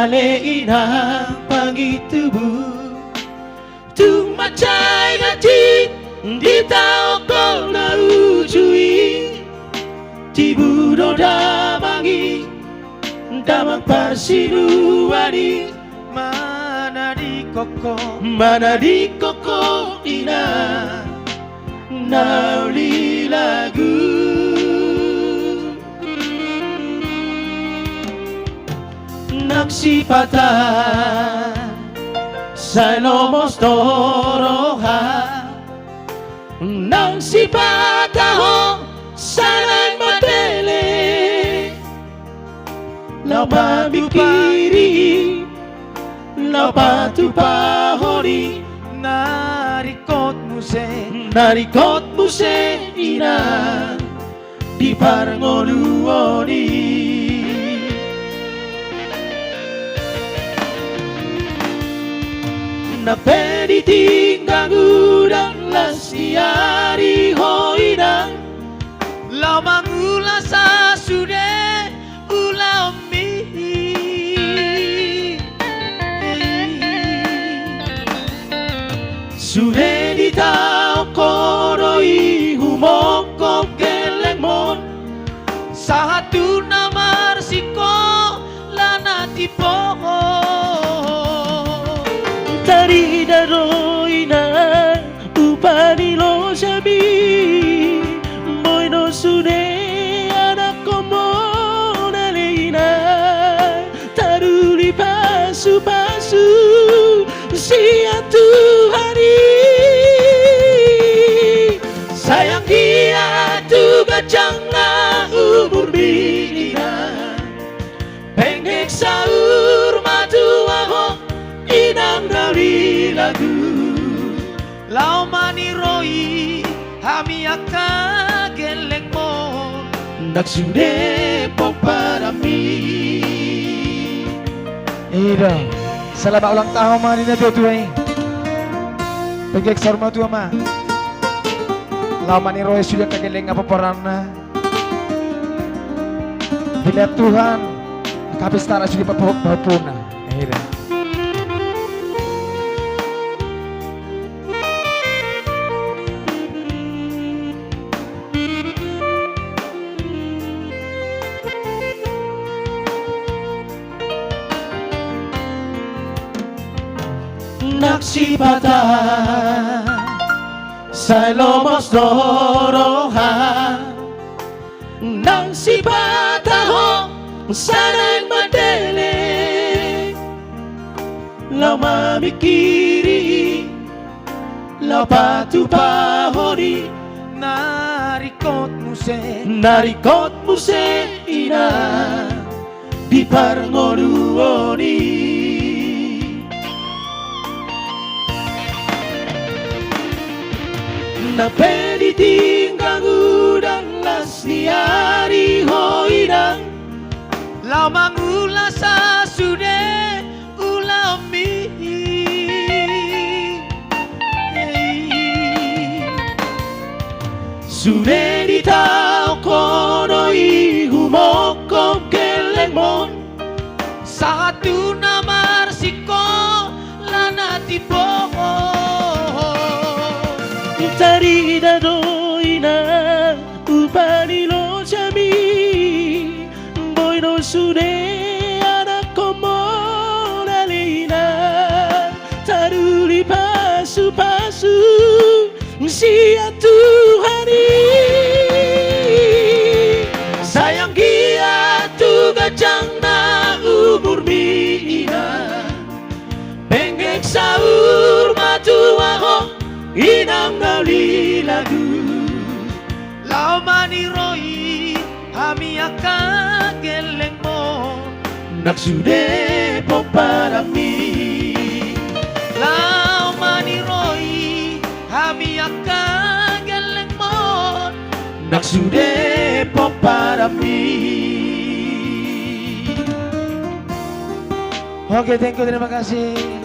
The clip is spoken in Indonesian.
Aleina pangitubu tung macai gajit di tao ko na ujui tibudo damangi damang parsiruani mana di koko ina nauli lagu nagsipatan sa lomos toroha nang sipataho sana'y madele napamikiri napatupahori narikot mo se ina di parngoluoni na peditinggang udang lasiari hoinang lamang ula sa sude ulami sude di tao koroi humoko kelengmon sa hatu na marsiko lanati poho Tari daroina upani lo sabi Boy no sune anak komo naleina Taruli pasu-pasu siang Tuhani Sayang dia tu gajang na umur bina Pengek saur matu aho inang dari lagu lau mani roi hami aka geleng mo naksude poparami Ida selamat ulang tahun ma ni nato tuai pegek sarma tu ma lau mani roi sudah kageleng apa parana bila Tuhan kabis tara sudah papuna Ida nagsipatan sa lomos doroha nang sipataho sana'y madele lau mamikiri lau patupahori narikot mo se ina di parngoluoni na peditinggang udang lasniari hoinang lamang ula sa sude ulami sude di tao konoi humoko kelengmon sa hatu na marsiko lanati poho Tari daroina upani lo jami Boy no sude anak komo nalina Taruli pasu-pasu siang Tuhani Sayang dia tu gajang na umur bina Pengek saur matu aho inang nauli lagu lau mani roi hami aka geleng mo naksude poparami lau mani roi hami aka geleng mo naksude poparami. Oke, thank you, terima kasih.